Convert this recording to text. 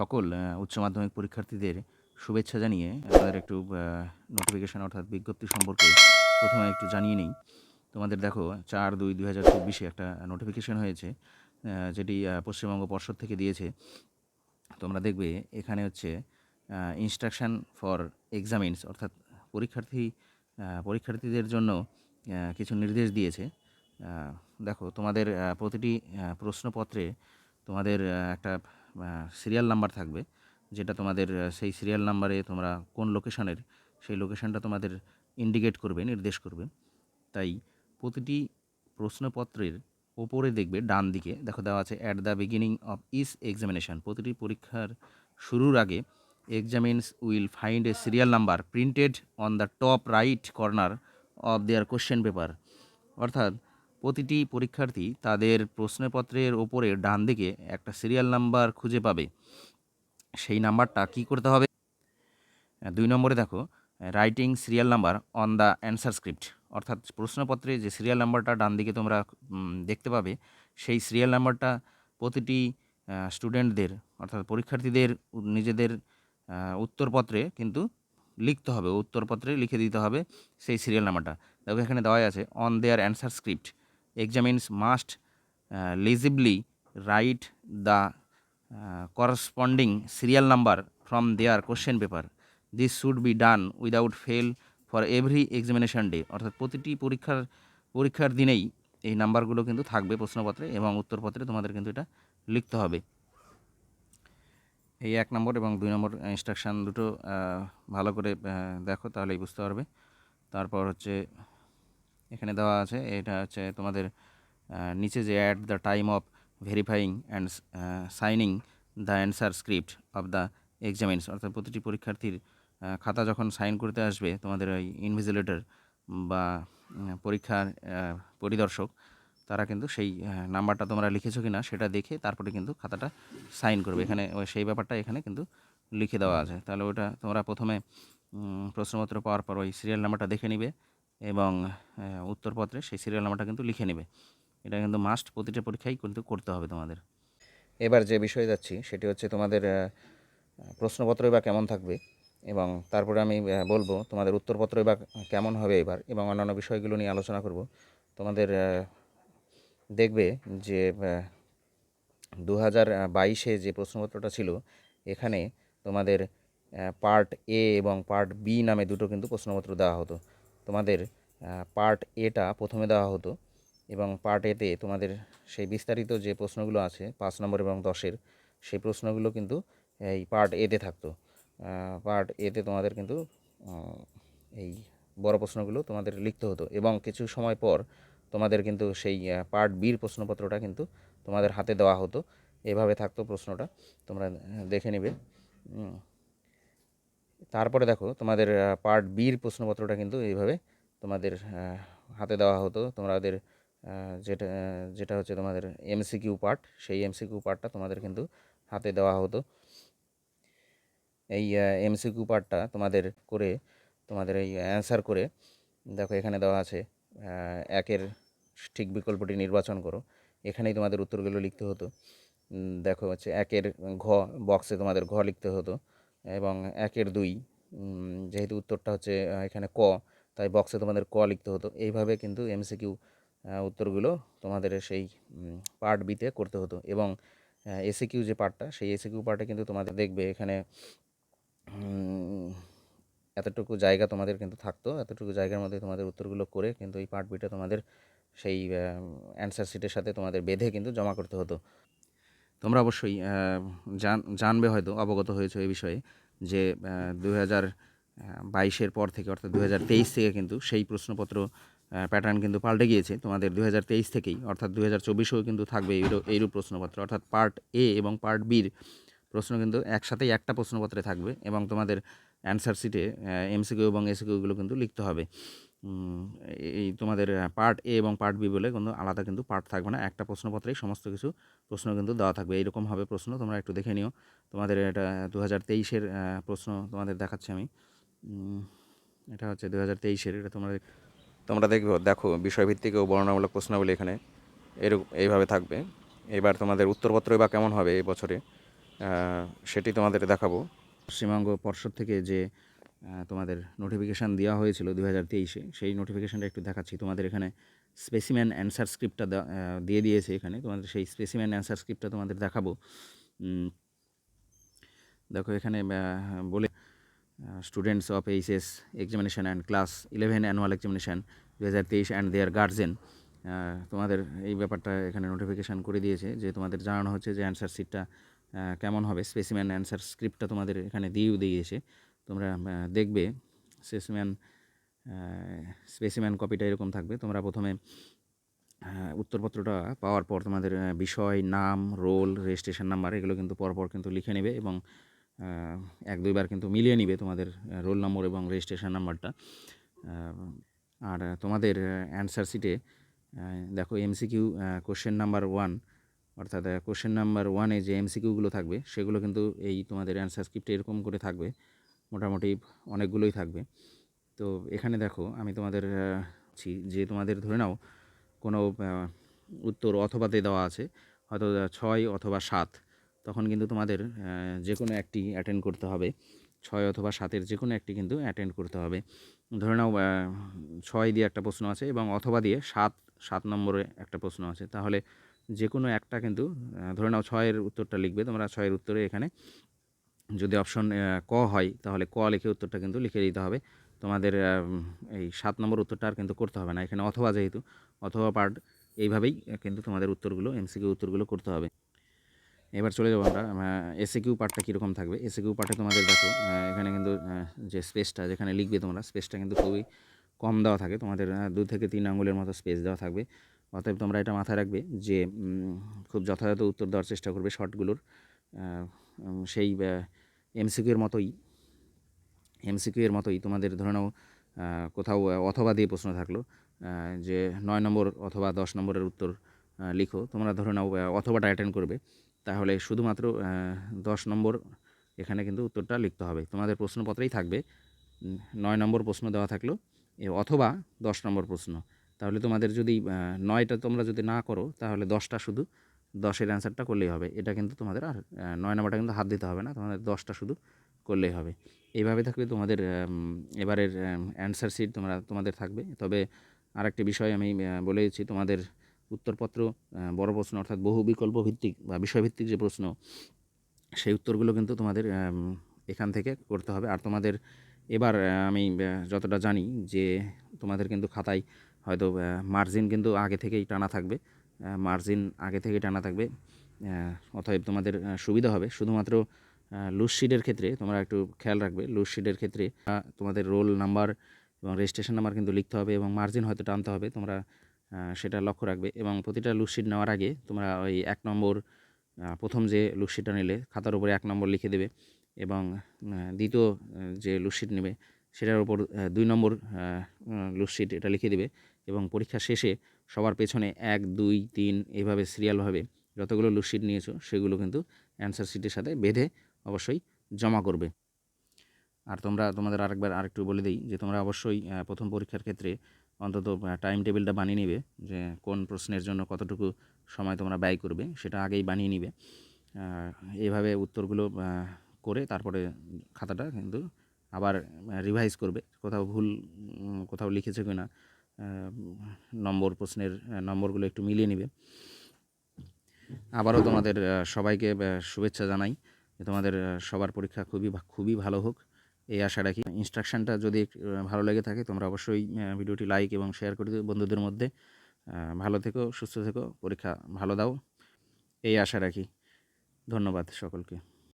সকল উচ্চ মাধ্যমিক পরীক্ষার্থীদের শুভেচ্ছা জানিয়ে আমাদের একটু নোটিফিকেশান অর্থাৎ বিজ্ঞপ্তি সম্পর্কে প্রথমে একটু জানিয়ে নিই। তোমাদের দেখো 4/2/2024 একটা নোটিফিকেশান হয়েছে, যেটি পশ্চিমবঙ্গ পর্ষদ থেকে দিয়েছে। তোমরা দেখবে এখানে হচ্ছে ইনস্ট্রাকশান ফর এক্সামিনস অর্থাৎ পরীক্ষার্থীদের জন্য কিছু নির্দেশ দিয়েছে। দেখো তোমাদের প্রতিটি প্রশ্নপত্রে তোমাদের একটা সিরিয়াল নাম্বার থাকবে, যেটা তোমাদের সেই সিরিয়াল নাম্বারে তোমরা কোন লোকেশনের সেই লোকেশনটা তোমাদের ইন্ডিকেট করবে, নির্দেশ করবে। তাই প্রতিটি প্রশ্নপত্রের ওপরে দেখবে ডান দিকে দেখো দেওয়া আছে at the beginning of each examination. প্রতিটি পরীক্ষার শুরুর আগে examinees will find a serial number printed on the top right corner of their question paper. অর্থাৎ প্রতিটি পরীক্ষার্থী তাদের প্রশ্নপত্রের ওপরে ডান দিকে একটা সিরিয়াল নাম্বার খুঁজে পাবে। সেই নাম্বারটা কী করতে হবে? 2 নম্বরে দেখো writing serial number on the answer script. অর্থাৎ প্রশ্নপত্রে যে সিরিয়াল নাম্বারটা ডান দিকে তোমরা দেখতে পাবে, সেই সিরিয়াল নাম্বারটা প্রতিটি স্টুডেন্টদের অর্থাৎ পরীক্ষার্থীদের নিজেদের উত্তরপত্রে কিন্তু লিখতে হবে, উত্তরপত্রে লিখে দিতে হবে সেই সিরিয়াল নাম্বারটা। দেখো এখানে দেওয়াই আছে on their answer script examinees must legibly write the corresponding serial number from their question paper. This should be done without fail for every examination day. অর্থাৎ প্রতিটি পরীক্ষার দিনেই এই নাম্বারগুলো কিন্তু থাকবে প্রশ্নপত্রে এবং উত্তরপত্রে তোমাদের কিন্তু এটা লিখতে হবে। এই 1 নম্বর এবং 2 নম্বর ইনস্ট্রাকশান দুটো ভালো করে দেখো, তাহলেই বুঝতে পারবে। তারপর হচ্ছে এখানে দেওয়া আছে, এটা হচ্ছে তোমাদের নিচে যে at the time of verifying and signing the answer script of the examinees. অর্থাৎ প্রতিটি পরীক্ষার্থীর খাতা যখন সাইন করতে আসবে তোমাদের ওই ইনভিজিলেটর বা পরীক্ষার পরিদর্শক, তারা কিন্তু সেই নাম্বারটা তোমরা লিখেছো কি না সেটা দেখে তারপরে কিন্তু খাতাটা সাইন করবে। এখানে সেই ব্যাপারটা এখানে কিন্তু লিখে দেওয়া আছে। তাহলে ওটা তোমরা প্রথমে প্রশ্নপত্র পাওয়ার পর ওই সিরিয়াল নাম্বারটা দেখে নিবে এবং উত্তরপত্রে সেই সিরিয়াল নাম্বারটা কিন্তু লিখে নেবে। এটা কিন্তু মাস্ট, প্রতিটা পরীক্ষায় কিন্তু করতে হবে তোমাদের। এবার যে বিষয়ে যাচ্ছি সেটি হচ্ছে তোমাদের প্রশ্নপত্রই বা কেমন থাকবে, এবং তারপরে আমি বলবো তোমাদের উত্তরপত্রই বা কেমন হবে এবার, এবং অন্যান্য বিষয়গুলো নিয়ে আলোচনা করব। তোমাদের দেখবে যে 2022-এ যে প্রশ্নপত্রটা ছিল, এখানে তোমাদের পার্ট এ এবং পার্ট বি নামে দুটো কিন্তু প্রশ্নপত্র দেওয়া হতো। তোমাদের পার্ট এটা প্রথমে দেওয়া হতো এবং পার্ট এতে তোমাদের সেই বিস্তারিত যে প্রশ্নগুলো আছে 5 নম্বর এবং 10-এর, সেই প্রশ্নগুলো কিন্তু এই পার্ট এতে থাকতো। পার্ট এতে তোমাদের কিন্তু এই বড় প্রশ্নগুলো তোমাদের লিখতে হতো এবং কিছু সময় পর তোমাদের কিন্তু সেই পার্ট বির প্রশ্নপত্রটা কিন্তু তোমাদের হাতে দেওয়া হতো। এভাবে থাকতো প্রশ্নটা, তোমরা দেখে নেবে। তারপরে দেখো তোমাদের পার্ট বির প্রশ্নপত্রটা কিন্তু এইভাবে তোমাদের হাতে দেওয়া হতো। তোমাদের যেটা যেটা হচ্ছে তোমাদের এমসিকিউ পার্ট, সেই এমসিকিউ পার্টটা তোমাদের কিন্তু হাতে দেওয়া হতো। এই এমসিকিউ পার্টটা তোমাদের করে তোমাদের এই অ্যান্সার করে দেখো এখানে দেওয়া আছে 1-এর ঠিক বিকল্পটি নির্বাচন করো। এখানেই তোমাদের উত্তরগুলো লিখতে হতো। দেখো হচ্ছে 1-এর ঘ বক্সে তোমাদের ঘ লিখতে হতো, এবং 1-এর 2 যেহেতু উত্তরটা হচ্ছে এখানে ক, তাই বক্সে তোমাদের ক লিখতে হতো। এইভাবে কিন্তু এমসিকিউ উত্তরগুলো তোমাদের সেই পার্ট বিতে করতে হতো। এবং এসিকিউ যে পার্টটা, সেই এসিকিউ পার্টে কিন্তু তোমাদের দেখবে এখানে এতটুকু জায়গা তোমাদের কিন্তু থাকতো। এতটুকু জায়গার মধ্যে তোমাদের উত্তরগুলো করে কিন্তু এই পার্ট বিটা তোমাদের সেই অ্যান্সার শিটের সাথে তোমাদের বেঁধে কিন্তু জমা করতে হতো। তোমরা অবশ্যই জানবে, হয়তো অবগত হয়েছো এই বিষয়ে, যে 2022-এর পর থেকে অর্থাৎ 2023 থেকে কিন্তু সেই প্রশ্নপত্র প্যাটার্ন কিন্তু পাল্টে গিয়েছে। তোমাদের 2023 থেকেই অর্থাৎ 2024-এও কিন্তু থাকবে এইরূপ প্রশ্নপত্র, অর্থাৎ পার্ট এ এবং পার্ট বির প্রশ্ন কিন্তু একসাথেই একটা প্রশ্নপত্রে থাকবে এবং তোমাদের অ্যান্সার শিটে এমসিকিউ এবং এসিকিউগুলো কিন্তু লিখতে হবে। এই তোমাদের পার্ট এ এবং পার্ট বি বলে কিন্তু আলাদা কিন্তু পার্ট থাকবে না, একটা প্রশ্নপত্রেই সমস্ত কিছু প্রশ্ন কিন্তু দেওয়া থাকবে। এইরকম হবে প্রশ্ন, তোমরা একটু দেখে নিও। তোমাদের এটা 2023-এর প্রশ্ন তোমাদের দেখাচ্ছি আমি। এটা হচ্ছে 2023-এর, এটা তোমরা দেখো বিষয়ভিত্তিক ও বর্ণনামূলক প্রশ্নাবলী এখানে এইভাবে থাকবে। এবার তোমাদের উত্তরপত্রই বা কেমন হবে এই বছরে, সেটি তোমাদের দেখাবো। পশ্চিমবঙ্গ পর্ষদ থেকে যে তোমাদের নোটিফিকেশান দেওয়া হয়েছিল 2023-এ, সেই নোটিফিকেশানটা একটু দেখাচ্ছি। তোমাদের এখানে স্পেসিম্যান অ্যান্সার স্ক্রিপ্টটা দিয়ে দিয়েছে এখানে। তোমাদের সেই স্পেসিম্যান অ্যান্সার স্ক্রিপ্টটা তোমাদের দেখাবো। দেখো এখানে বলে students of HS examination and class 11 annual examination 2023 and their guardian, তোমাদের এই ব্যাপারটা এখানে নোটিফিকেশান করে দিয়েছে যে তোমাদের জানানো হচ্ছে যে অ্যান্সার শিটটা কেমন হবে। স্পেসিম্যান অ্যান্সার স্ক্রিপ্টটা তোমাদের এখানে দিয়েও দিয়েছে, তোমরা দেখবে। স্পেসিম্যান কপিটা এরকম থাকবে। তোমরা প্রথমে উত্তরপত্রটা পাওয়ার পর তোমাদের বিষয়, নাম, রোল, রেজিস্ট্রেশন নাম্বার এগুলো কিন্তু পরপর কিন্তু লিখে নেবে এবং 1-2বার কিন্তু মিলিয়ে নিবে তোমাদের রোল নম্বর এবং রেজিস্ট্রেশন নাম্বারটা। আর তোমাদের অ্যান্সার শিটে দেখো এমসিকিউ কোশ্চেন নাম্বার 1, অর্থাৎ কোশ্চেন নাম্বার 1-এ যে এমসিকিউগুলো থাকবে সেগুলো কিন্তু এই তোমাদের অ্যান্সার স্ক্রিপ্টে এরকম করে থাকবে, মোটামুটি অনেকগুলোই থাকবে। তো এখানে দেখো আমি তোমাদের যে তোমাদের ধরে নাও কোনো উত্তর অথবাতে দেওয়া আছে, হয়তো 6 অথবা 7, তখন কিন্তু তোমাদের যে কোনো একটি অ্যাটেন্ড করতে হবে। 6 অথবা 7-এর যে কোনো একটি কিন্তু অ্যাটেন্ড করতে হবে। ধরে নাও 6 দিয়ে একটা প্রশ্ন আছে এবং অথবা দিয়ে 7 নম্বরে একটা প্রশ্ন আছে, তাহলে যে কোনো একটা কিন্তু ধরে নাও 6-এর উত্তরটা লিখবে তোমরা। 6-এর উত্তরে এখানে যদি অপশন ক হয় তাহলে ক লিখে উত্তরটা কিন্তু লিখে দিতে হবে। তোমাদের এই 7 নম্বর উত্তরটা আর কিন্তু করতে হবে না এখানে, অথবা যেহেতু অথবা পার্ট, এইভাবেই কিন্তু তোমাদের উত্তরগুলো এমসিকিউ উত্তরগুলো করতে হবে। এবার চলে যাবো আমরা এসএকিউ পার্টটা কীরকম থাকবে। এসএকিউ পার্টে তোমাদের দেখো এখানে কিন্তু যে স্পেসটা যেখানে লিখবে তোমরা, স্পেসটা কিন্তু খুবই কম দেওয়া থাকে তোমাদের, 2 থেকে 3 আঙুলের মতো স্পেস দেওয়া থাকবে। অতএব তোমরা এটা মাথায় রাখবে যে খুব যথাযথ উত্তর দেওয়ার চেষ্টা করবে শর্টগুলোর। সেই এমসিকিউ এর মতোই তোমাদের ধরে নাও কোথাও অথবা দিয়ে প্রশ্ন থাকলো যে 9 নম্বর অথবা 10 নম্বরের উত্তর লিখো, তোমরা ধরে নাও অথবাটা অ্যাটেন্ড করবে, তাহলে শুধুমাত্র 10 নম্বর এখানে কিন্তু উত্তরটা লিখতে হবে। তোমাদের প্রশ্নপত্রেই থাকবে 9 নম্বর প্রশ্ন দেওয়া থাকলো অথবা 10 নম্বর প্রশ্ন, তাহলে তোমাদের যদি 9টা তোমরা যদি না করো তাহলে 10টা শুধু 10-এর অ্যান্সারটা করলেই হবে। এটা কিন্তু তোমাদের আর 9 নম্বরটা কিন্তু হাত দিতে হবে না, তোমাদের 10টা শুধু করলেই হবে। এইভাবে থাকবে তোমাদের এবারের অ্যান্সার শিট তোমাদের থাকবে। তবে আরেকটি বিষয় আমি বলে দিচ্ছি, তোমাদের উত্তরপত্র বড় প্রশ্ন অর্থাৎ বহু বিকল্প ভিত্তিক বা বিষয়ভিত্তিক যে প্রশ্ন, সেই উত্তরগুলো কিন্তু তোমাদের এখান থেকে করতে হবে। আর তোমাদের এবার আমি যতটা জানি যে তোমাদের কিন্তু খাতায় হয়তো মার্জিন কিন্তু আগে থেকেই টানা থাকবে, অতএব তোমাদের সুবিধা হবে। শুধুমাত্র লুজ শিটের ক্ষেত্রে তোমরা একটু খেয়াল রাখবে, লুজ শিটের ক্ষেত্রে তোমাদের রোল নাম্বার এবং রেজিস্ট্রেশন নাম্বার কিন্তু লিখতে হবে এবং মার্জিন হয়তো টানতে হবে, তোমরা সেটা লক্ষ্য রাখবে। এবং প্রতিটা লুজ শিট নেওয়ার আগে তোমরা ওই 1 নম্বর প্রথম যে লুজ শিটটা নিলে খাতার উপরে 1 নম্বর লিখে দেবে এবং দ্বিতীয় যে লুজ শিট নেবে সেটার উপর 2 নম্বর লুজ শিট এটা লিখে দেবে এবং পরীক্ষা শেষে সবার পেছনে 1, 2, 3 এইভাবে সিরিয়ালভাবে যতগুলো লুজ শিট নিয়েছো সেগুলো কিন্তু অ্যান্সার শিটের সাথে বেঁধে অবশ্যই জমা করবে। আর তোমাদের আরেকটু বলে দিই যে তোমরা অবশ্যই প্রথম পরীক্ষার ক্ষেত্রে অন্তত টাইম টেবিলটা বানিয়ে নিবে, যে কোন প্রশ্নের জন্য কতটুকু সময় তোমরা ব্যয় করবে সেটা আগেই বানিয়ে নিবে। এইভাবে উত্তরগুলো করে তারপরে খাতাটা কিন্তু আবার রিভাইজ করবে, কোথাও লিখেছে কিনা প্রশ্নের নম্বরগুলো একটু মিলিয়ে নিবে। আবারও তোমাদের সবাইকে শুভেচ্ছা জানাই যে তোমাদের সবার পরীক্ষা খুবই ভালো হোক, এই আশা রাখি। ইনস্ট্রাকশানটা যদি ভালো লেগে থাকে তোমরা অবশ্যই ভিডিওটি লাইক এবং শেয়ার করে দিও বন্ধুদের মধ্যে। ভালো থেকো, সুস্থ থেকো, পরীক্ষা ভালো দাও, এই আশা রাখি। ধন্যবাদ সকলকে।